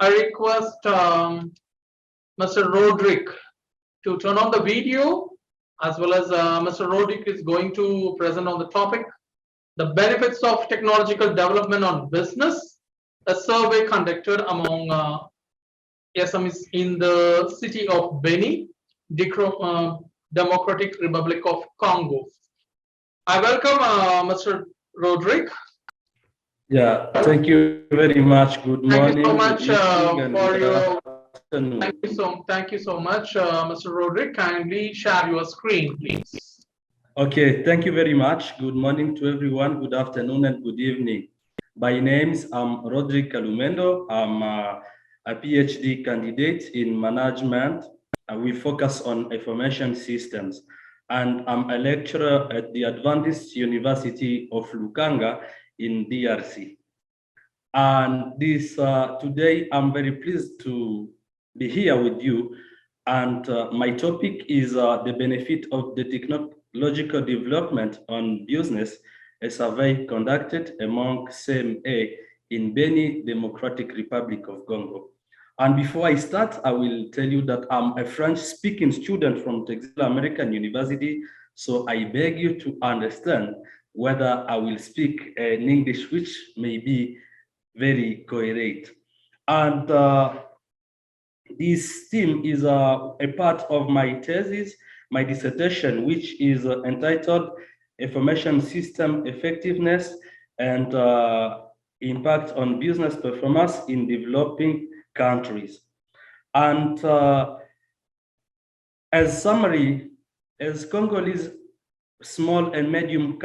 I request Mr. Rodrigue to turn on the video, as well as Mr. Rodrigue is going to present on the topic, the benefits of technological development on business, a survey conducted among SMEs in the city of Beni, Democratic Republic of Congo. I welcome Mr. Rodrigue. Yeah, thank you very much. Good Thank morning, you so good much evening, and for good your. afternoon. Thank you so much, Mr. Rodrigue. Kindly share your screen, please. Okay, thank you very much. Good morning to everyone. Good afternoon and good evening. My name's Rodrigue Kalumendo. I'm a PhD candidate in management. We focus on information systems. And I'm a lecturer at the Adventist University of Lukanga in DRC. And today, I'm very pleased to be here with you. And my topic is the benefit of the technological development on business, a survey conducted among CMA in Beni, Democratic Republic of Congo. And before I start, I will tell you that I'm a French-speaking student from Texila American University, so I beg you to understand whether I will speak in English, which may be very coherent. And this theme is a part of my thesis, my dissertation, which is entitled Information System Effectiveness and Impact on Business Performance in Developing Countries. And as summary, as Congolese small and medium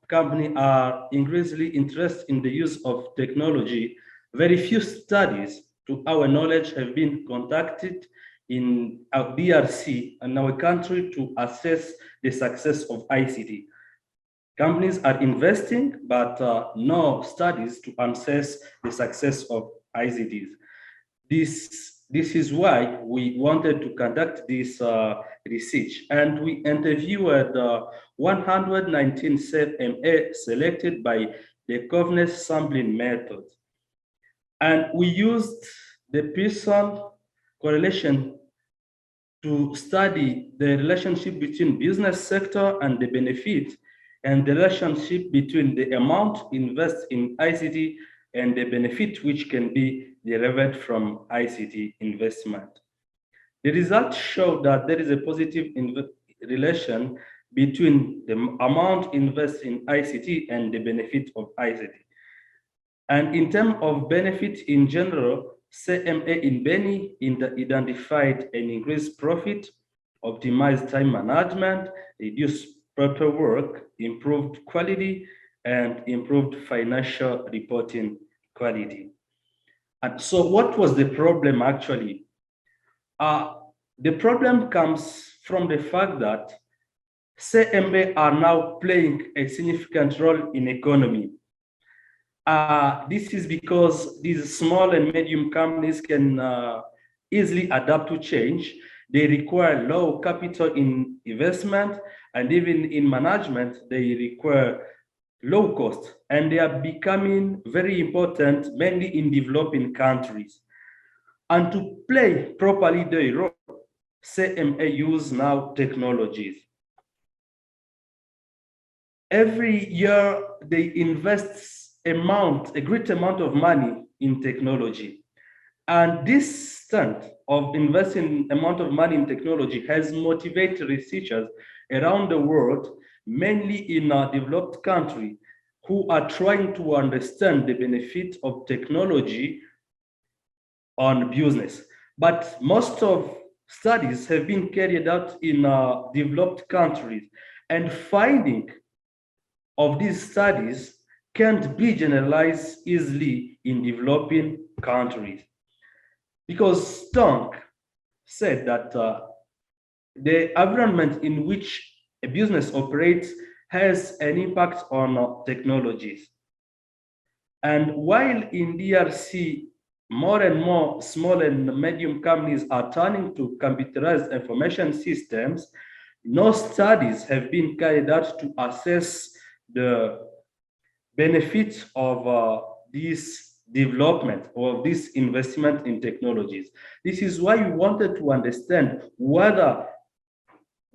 companies are increasingly interested in the use of technology, very few studies, to our knowledge, have been conducted in our DRC and our country to assess the success of ICT. Companies are investing, but no studies to assess the success of ICTs. This is why we wanted to conduct this research, and we interviewed 119 CMA selected by the Covenant sampling method. And we used the Pearson correlation to study the relationship between business sector and the benefit, and the relationship between the amount invested in ICT and the benefit which can be derived from ICT investment. The results show that there is a positive relation between the amount invested in ICT and the benefit of ICT. And in terms of benefit in general, CMA in Beni identified an increased profit, optimized time management, reduced paperwork, improved quality, and improved financial reporting quality. And so what was the problem actually? The problem comes from the fact that CMA are now playing a significant role in economy. This is because these small and medium companies can easily adapt to change. They require low capital in investment, and even in management, they require low cost, and they are becoming very important, mainly in developing countries. And to play properly their role, CMA use now technologies. Every year, they invest a great amount of money in technology. And this stunt of investing amount of money in technology has motivated researchers around the world, mainly in a developed country, who are trying to understand the benefit of technology on business. But most of studies have been carried out in developed countries, and finding of these studies can't be generalized easily in developing countries. Because Stunk said that the environment in which a business operates has an impact on technologies. And while in DRC, more and more small and medium companies are turning to computerized information systems, no studies have been carried out to assess the benefits of these development or this investment in technologies. This is why we wanted to understand whether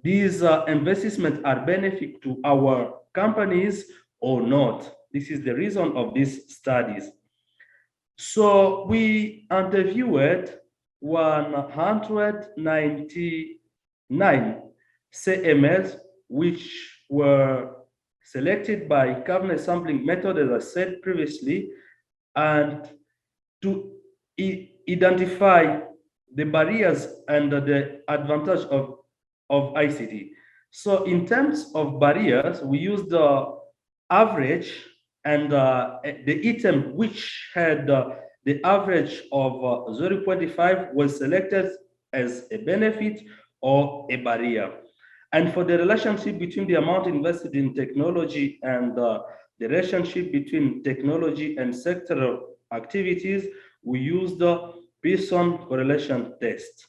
these investments are benefit to our companies or not. This is the reason of these studies. So we interviewed 199 CMS, which were selected by cabinet sampling method, as I said previously, and to identify the barriers and the advantage of ICT. So in terms of barriers, we used the average, and the item which had the average of 0.5 was selected as a benefit or a barrier. And for the relationship between the amount invested in technology and the relationship between technology and sectoral activities, we used the Pearson correlation test.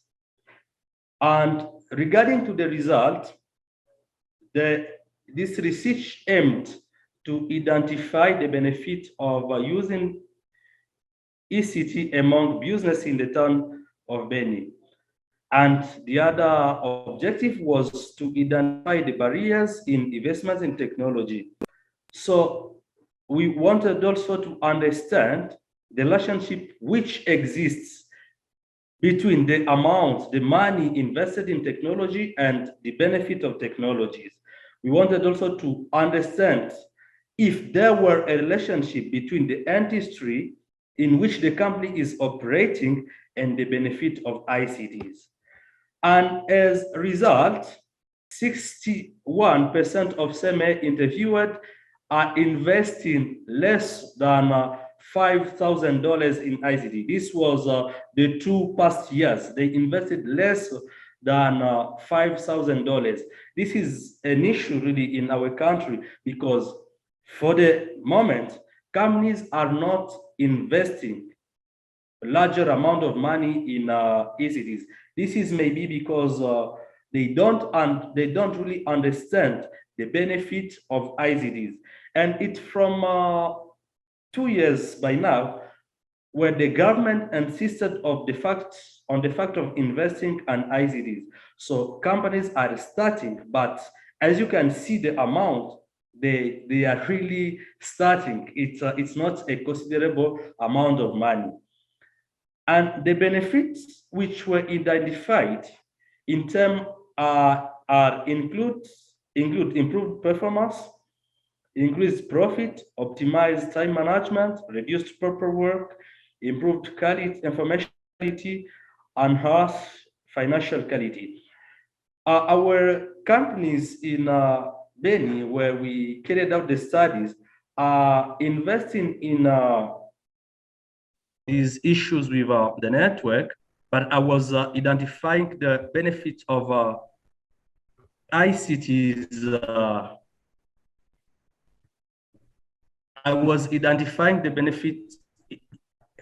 And regarding to the result, this research aimed to identify the benefit of using ECT among business in the town of Beni. And the other objective was to identify the barriers in investments in technology. So we wanted also to understand the relationship which exists between the amount, the money invested in technology and the benefit of technologies. We wanted also to understand if there were a relationship between the industry in which the company is operating and the benefit of ICTs. And as a result, 61% of SME interviewed are investing less than $5,000 in ICT. This was the 2 past years. They invested less than $5,000. This is an issue really in our country because for the moment, companies are not investing a larger amount of money in ICTs. This is maybe because they don't really understand the benefit of ICTs. And it's from 2 years by now, where the government insisted on the fact of investing in ICTs. So companies are starting, but as you can see, the amount they are really starting. It's not a considerable amount of money. And the benefits which were identified in terms include improved performance, increased profit, optimized time management, reduced paperwork, improved quality, information quality, enhanced financial quality. Our companies in Beni, where we carried out the studies, are investing in these issues with the network, but I was identifying the benefits of ICTs. I was identifying the benefits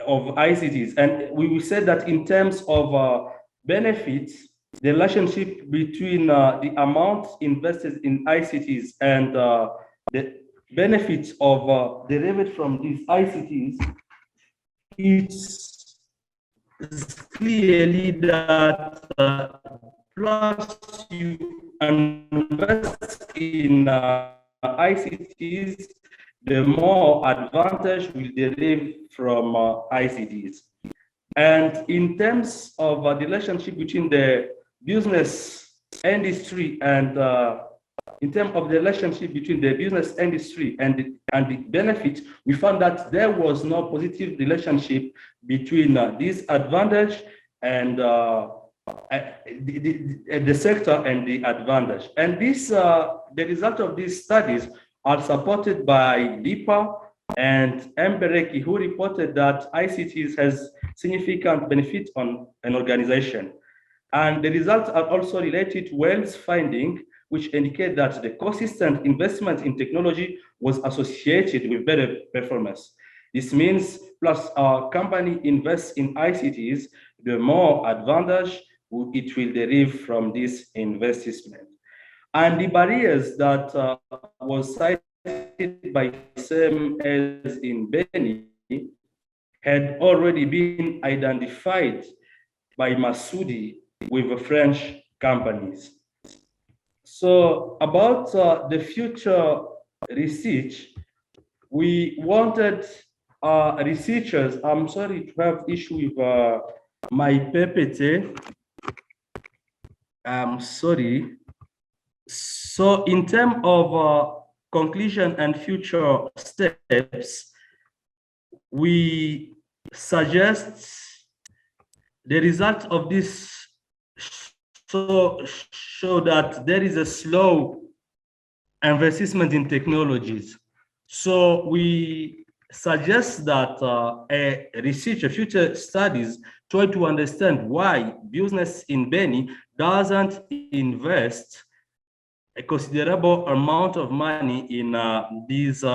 of ICTs, and we said that in terms of benefits, the relationship between the amount invested in ICTs and the benefits of derived from these ICTs, it's clearly that plus you invest in ICTs, the more advantage will derive from ICTs. And in terms of the relationship between the business industry and in terms of the relationship between the business industry and the benefit, we found that there was no positive relationship between this advantage and the sector and the advantage. And this, the result of these studies are supported by DIPA and Mbereki, who reported that ICTs has significant benefit on an organization. And the results are also related to Wells' finding, which indicate that the consistent investment in technology was associated with better performance. This means, plus our company invests in ICTs, the more advantage it will derive from this investment. And the barriers that was cited by SEM as in Beni had already been identified by Masudi with the French companies. So about the future research, we wanted researchers. I'm sorry to have issue with my PPT. I'm sorry. So in terms of conclusion and future steps, we suggest the result of this show that there is a slow investment in technologies. So we suggest that a researcher, future studies, try to understand why business in Beni doesn't invest a considerable amount of money in these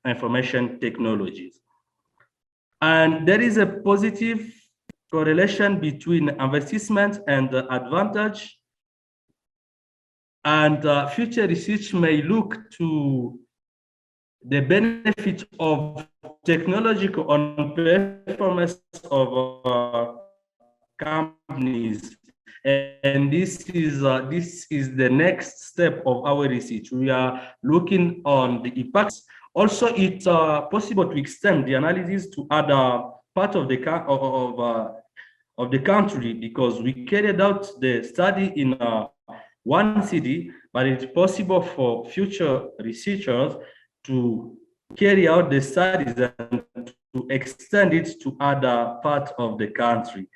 information technologies. And there is a positive correlation between investment and advantage. And future research may look to the benefit of technological on performance of companies. And this is the next step of our research. We are looking on the impacts. Also, it's possible to extend the analysis to other parts of the country, because we carried out the study in one city, but it's possible for future researchers to carry out the studies and to extend it to other parts of the country.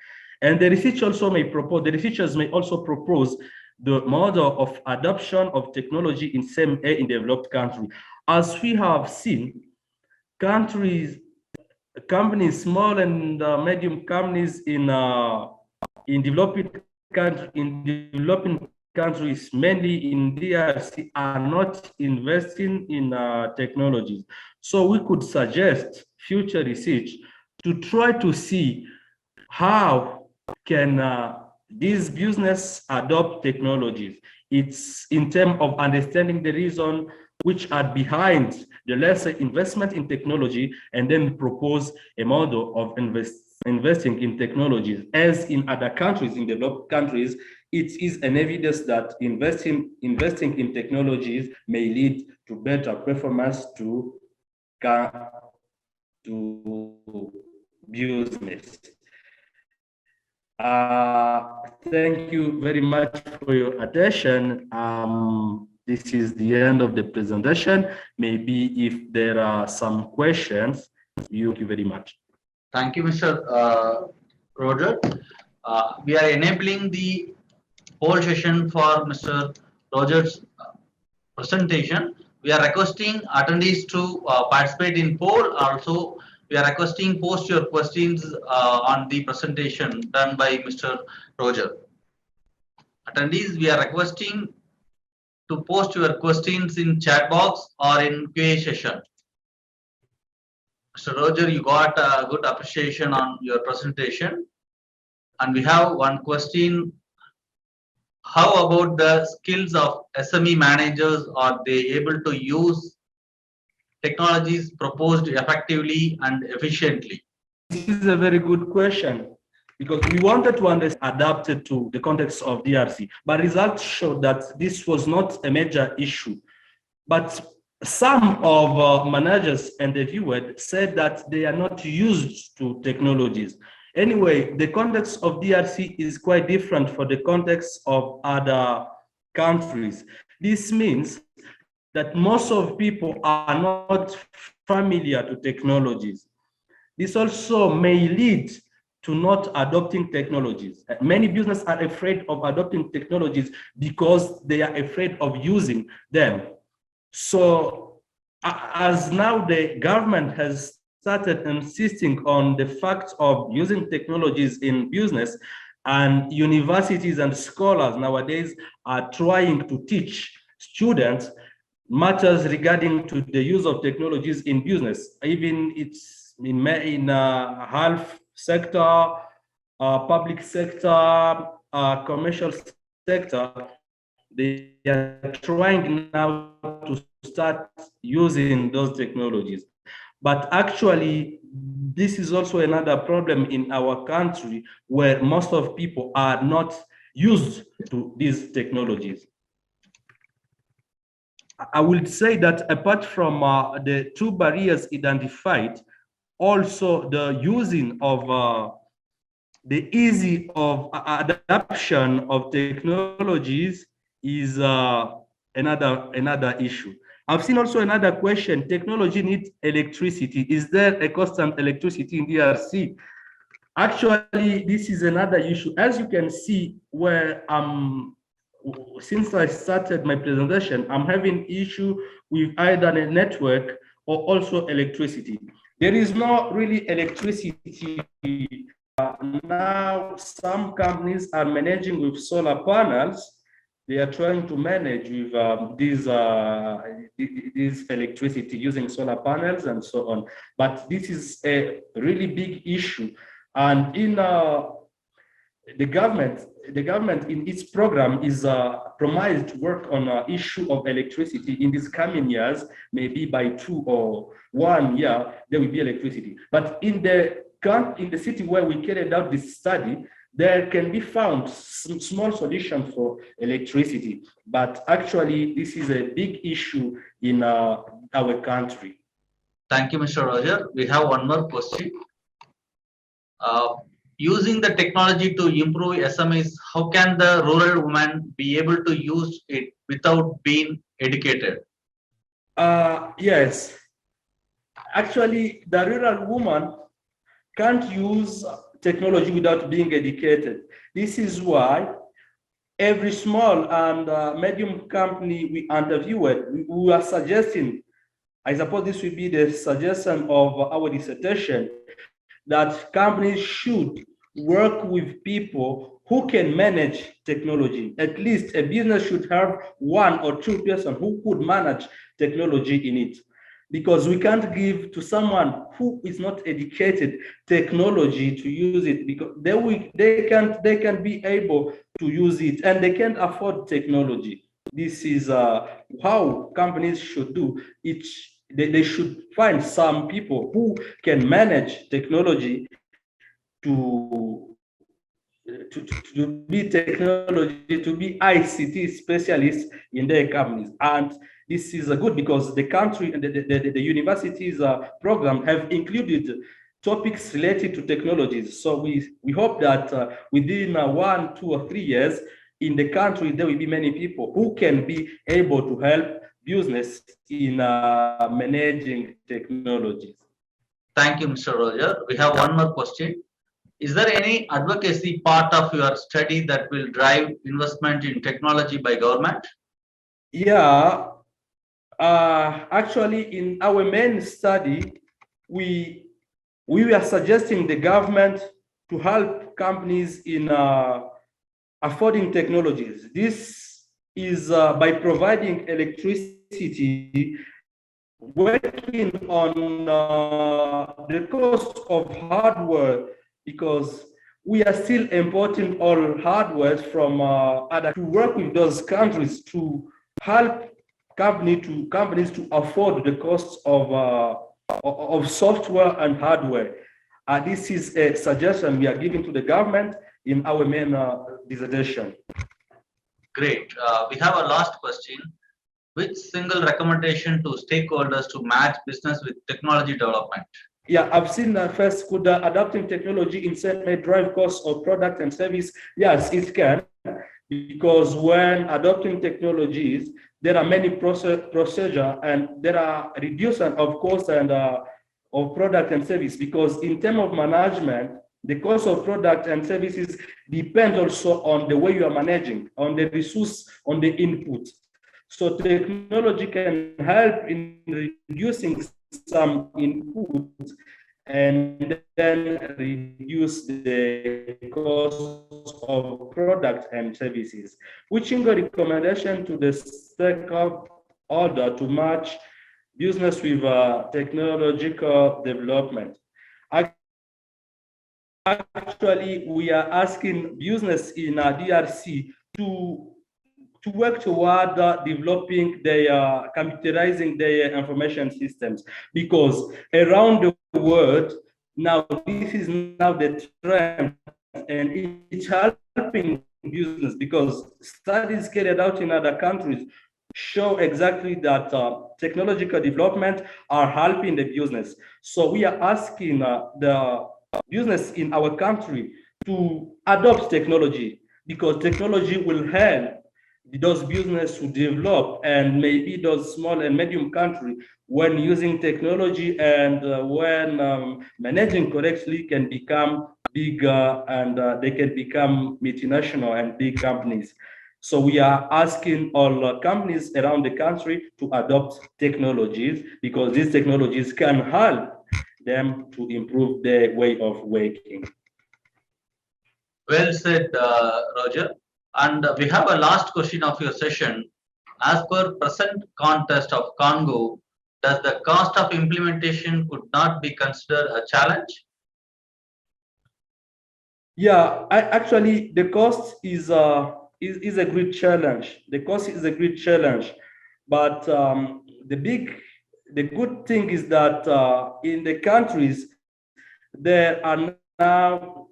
And the research also may propose, the researchers may also propose the model of adoption of technology in same in developed country. As we have seen, companies, small and medium companies in developing countries, mainly in DRC, are not investing in technologies. So we could suggest future research to try to see how can this business adopt technologies. It's in terms of understanding the reason which are behind the lesser investment in technology, and then propose a model of investing in technologies. As in other countries, in developed countries, it is an evidence that investing in technologies may lead to better performance to business. Thank you very much for your attention. This is the end of the presentation. Maybe if there are some questions, thank you very much. Thank you, Mr. Roger. We are enabling the poll session for Mr. Roger's presentation. We are requesting attendees to participate in poll. Also, we are requesting post your questions on the presentation done by Mr. Roger. Attendees, we are requesting to post your questions in chat box or in QA session. Mr. Roger, you got a good appreciation on your presentation. And we have one question. How about the skills of SME managers? Are they able to use technologies proposed effectively and efficiently? This is a very good question, because we wanted to understand adapted to the context of DRC, but results showed that this was not a major issue. But some of managers interviewed said that they are not used to technologies. Anyway, the context of DRC is quite different for the context of other countries. This means that most of people are not familiar to technologies. This also may lead to not adopting technologies. Many businesses are afraid of adopting technologies because they are afraid of using them. So as now the government has started insisting on the fact of using technologies in business, and universities and scholars nowadays are trying to teach students matters regarding to the use of technologies in business, even it's in health sector, public sector, commercial sector. They are trying now to start using those technologies. But actually, this is also another problem in our country where most of people are not used to these technologies. I would say that apart from the two barriers identified, also the using of the easy of adoption of technologies is another issue. I've seen also another question: technology needs electricity. Is there a constant electricity in DRC? Actually, this is another issue. As you can see, where since I started my presentation, I'm having issue with either a network or also electricity. There is not really electricity. Now, some companies are managing with solar panels. They are trying to manage with this electricity using solar panels and so on. But this is a really big issue. And in the government in its program is promised to work on an issue of electricity in these coming years. Maybe by 2 or 1 year, there will be electricity. But in the city where we carried out this study, there can be found some small solution for electricity. But actually, this is a big issue in our country. Thank you, Mr. Roger. We have one more question. Using the technology to improve SMEs, how can the rural woman be able to use it without being educated? Yes. Actually, the rural woman can't use technology without being educated. This is why every small and medium company we interviewed, we are suggesting, I suppose this will be the suggestion of our dissertation, that companies should work with people who can manage technology. At least a business should have 1 or 2 persons who could manage technology in it. Because we can't give to someone who is not educated technology to use it, because they can't be able to use it and they can't afford technology. This is how companies should do it. They should find some people who can manage technology to be ICT specialists in their companies. And this is good because the country and the universities program have included topics related to technologies. So we hope that within 1, 2, or 3 years in the country, there will be many people who can be able to help business in managing technologies. Thank you, Mr. Roger. We have one more question. Is there any advocacy part of your study that will drive investment in technology by government? Yeah, actually, in our main study, we were suggesting the government to help companies in affording technologies. This is by providing electricity, working on the cost of hardware, because we are still importing all hardware from other to work with those countries to help companies to afford the costs of software and hardware. This is a suggestion we are giving to the government in our main dissertation. Great. We have a last question. Which single recommendation to stakeholders to match business with technology development? Yeah, I've seen first, could adopting technology instead may drive costs of product and service? Yes, it can, because when adopting technologies, there are many procedure and there are reduction of cost and of product and service, because in terms of management, the cost of product and services depend also on the way you are managing, on the resource, on the input. So technology can help in reducing some input and then reduce the cost of product and services, which in the recommendation to the stakeholder to match business with technological development. Actually, we are asking business in DRC to to work toward developing their computerizing their information systems, because around the world now this is now the trend, and it's helping business because studies carried out in other countries show exactly that technological development are helping the business. So we are asking the business in our country to adopt technology, because technology will help those business to develop, and maybe those small and medium country, when using technology and when managing correctly, can become bigger, and they can become multinational and big companies. So we are asking all companies around the country to adopt technologies, because these technologies can help them to improve their way of working. Well said, Roger. And we have a last question of your session. As per present context of Congo, does the cost of implementation could not be considered a challenge? Yeah, actually the cost is a great challenge. The cost is a great challenge, but the good thing is that in the countries there are now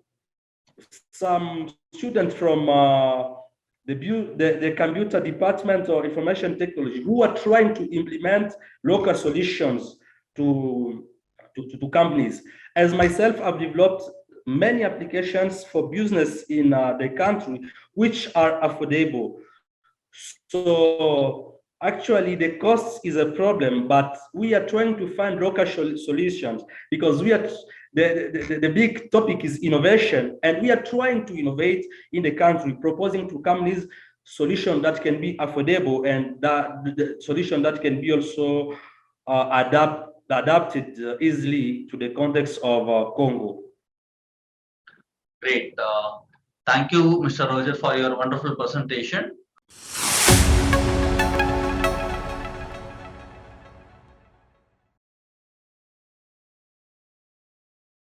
some students from the computer department or information technology who are trying to implement local solutions to companies. As myself, I've developed many applications for business in the country which are affordable. So actually the cost is a problem, but we are trying to find local solutions, because we are the big topic is innovation, and we are trying to innovate in the country, proposing to companies solution that can be affordable, and the solution that can be also adapted easily to the context of Congo. Great. Thank you, Mr. Roger, for your wonderful presentation.